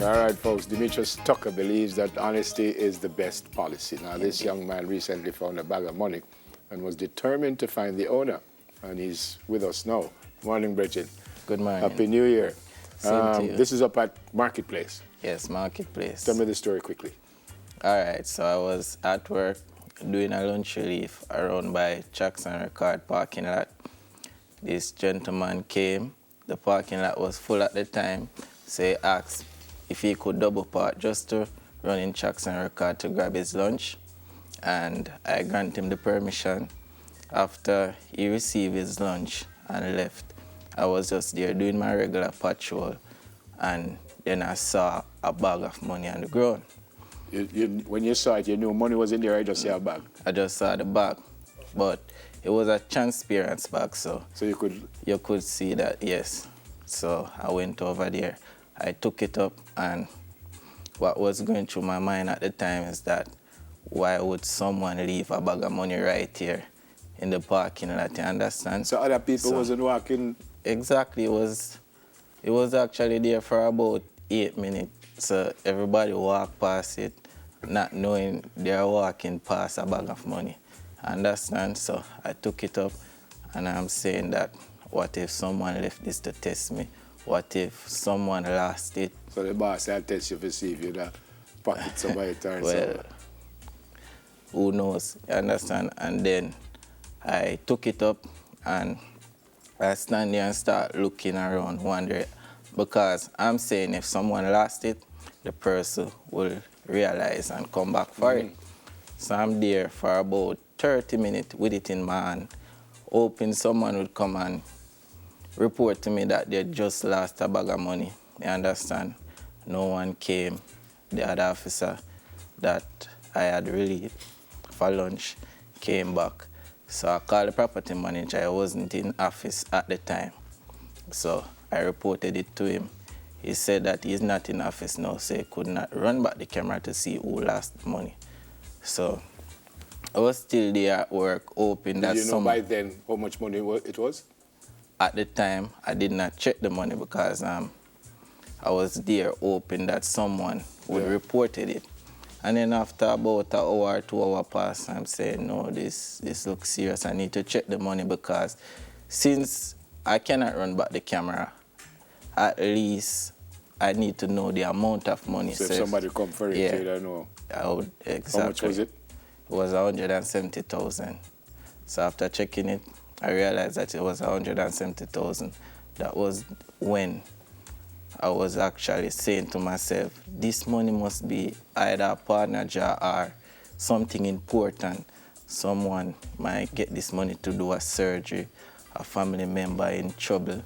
All right, folks, Demetrius Tucker believes that honesty is the best policy. Now, this young man recently found a bag of money and was determined to find the owner, and he's with us now. Morning, Bridget. Good morning. Happy New Year. Same to you. This is up at Marketplace. Yes, Marketplace. Tell me the story quickly. All right, so I was at work doing a lunch relief around by Jackson Record parking lot. This gentleman came. The parking lot was full at the time, so he asked if he could double park just to run in Jackson Record to grab his lunch. And I granted him the permission. After he received his lunch and left, I was just there doing my regular patrol, and then I saw a bag of money on the ground. When you saw it, you knew money was in there, or you just saw a bag? I just saw the bag, but it was a transparent bag, so you could see that, yes. So I went over there, I took it up, and what was going through my mind at the time is that why would someone leave a bag of money right here in the parking lot, you understand? So other people wasn't walking? Exactly, it was actually there for about 8 minutes. So everybody walked past it, not knowing they're walking past a bag of money. Understand? So I took it up, and I'm saying that what if someone left this to test me? What if someone lost it? So the boss said test you to see if you'd pocket somebody turn well, who knows? You understand? And then I took it up, and I stand there and start looking around, wondering, because I'm saying if someone lost it, the person will realize and come back for it. So I'm there for about 30 minutes with it in my hand, hoping someone would come and report to me that they just lost a bag of money. You understand? No one came. The other officer that I had relieved for lunch came back. So I called the property manager. I wasn't in office at the time. So I reported it to him. He said that he's not in office now, so he could not run back the camera to see who lost the money. So I was still there at work, hoping that Did you know by then how much money it was? At the time, I did not check the money because I was there hoping that someone would report it. And then after about an hour, 2 hours passed, I'm saying, no, this looks serious. I need to check the money because since I cannot run back the camera, at least I need to know the amount of money. So if somebody come for it, you don't know. I would, exactly. How much was it? It was 170,000. So after checking it, I realized that it was 170,000. That was when I was actually saying to myself, this money must be either a partner job or something important. Someone might get this money to do a surgery, a family member in trouble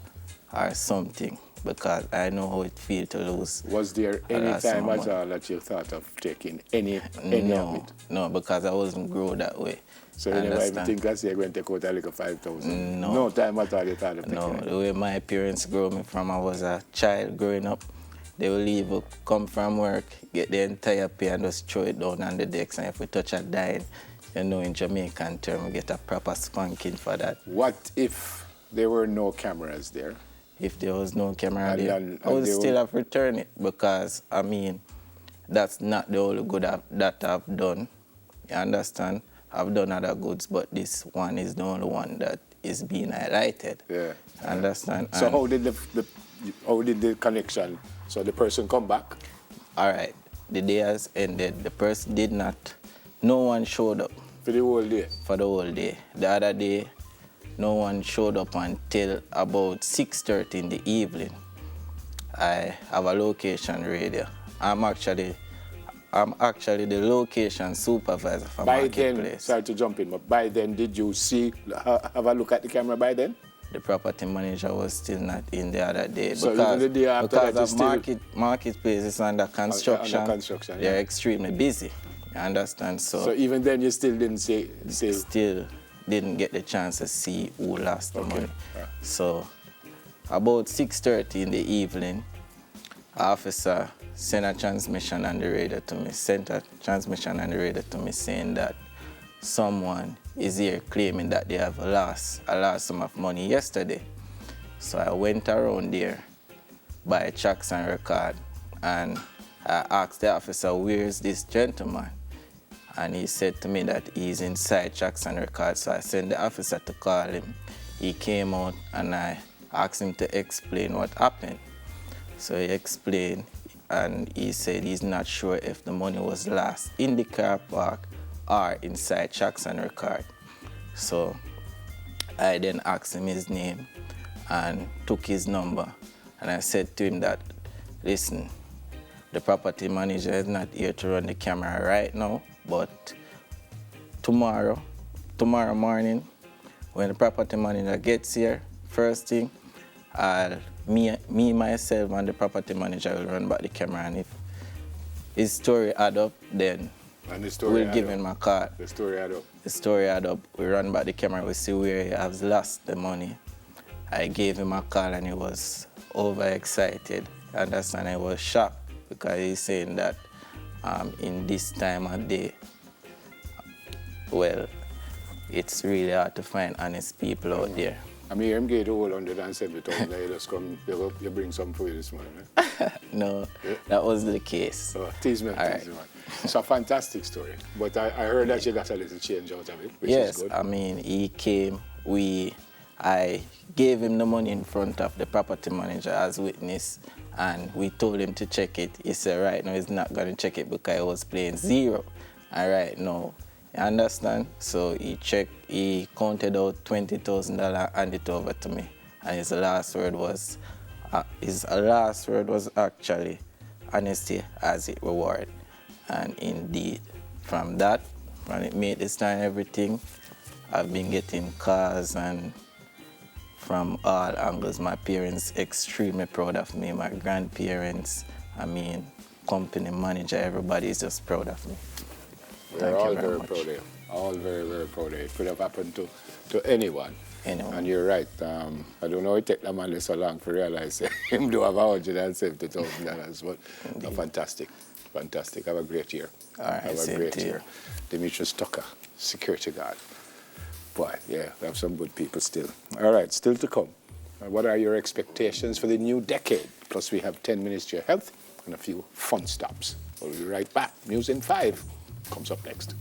or something, because I know how it feels to lose. Was there any time at all that you thought of taking any of it? No, because I wasn't grown that way. So you never even think that you're going to take out a little 5,000? No. No time at all you thought of taking it? No, the way my parents grew me from I was a child growing up, they will leave, come from work, get the entire pay and just throw it down on the decks, and if we touch a dime, you know, in Jamaican term, we get a proper spanking for that. What if there were no cameras there? If there was no camera there, I would still have returned it because, I mean, that's not the only good that I've done. You understand? I've done other goods, but this one is the only one that is being highlighted. Yeah. Understand? So how did the connection? So the person come back? All right. The day has ended. The person did not. No one showed up. For the whole day? For the whole day. The other day, no one showed up until about 6:30 in the evening. I have a location radio. I'm actually the location supervisor for Marketplace. By then, sorry to jump in, but by then, did you have a look at the camera by then? The property manager was still not in the other day. So even the day after because Marketplace is under construction. Under construction, they're extremely busy. You understand? So even then, you still didn't say. Still didn't get the chance to see who lost the money. Yeah. So about 6:30 in the evening, officer sent a transmission on the radio to me, saying that someone is here claiming that they have lost a large sum of money yesterday. So I went around there by Jackson Record and I asked the officer, where is this gentleman? And he said to me that he's inside Jackson Records. So I sent the officer to call him. He came out and I asked him to explain what happened. So he explained, and he said he's not sure if the money was lost in the car park or inside Jackson Record. So I then asked him his name and took his number. And I said to him that, listen, the property manager is not here to run the camera right now, but tomorrow morning, when the property manager gets here, first thing, myself and the property manager will run back the camera, and if his story add up, then we'll give him a call. The story add up. The story add up. We run back the camera, we see where he has lost the money. I gave him a call and he was overexcited. And I was shocked because he's saying that in this time of day, well, it's really hard to find honest people out there. I mean, I'm getting all 170,000. You just come, you bring some for you this morning. Eh? No, that wasn't the case. Oh, tease me, Right. man. It's a fantastic story. But I heard that you got a little change out of it, which Yes, is good. I mean, he came, I gave him the money in front of the property manager as witness, and we told him to check it. He said right now he's not going to check it because I was playing zero. And right now, you understand? So he checked, he counted out $20,000 and handed it over to me. And his last word was actually honesty as it reward. And indeed, from that, when it made this time everything, I've been getting calls and from all angles. My parents extremely proud of me, my grandparents, I mean, company manager, everybody is just proud of me. We're all very proud of you. All very, very proud of you. It could have happened to anyone. And you're right. I don't know it take the man so long to realize him do have $170,000, but fantastic. Fantastic. Have a great year. All right, have a great year. Demetrius Tucker, security guard. Boy, yeah, we have some good people still. All right, still to come. What are your expectations for the new decade? Plus, we have 10 minutes to your health and a few fun stops. We'll be right back. News in 5 comes up next.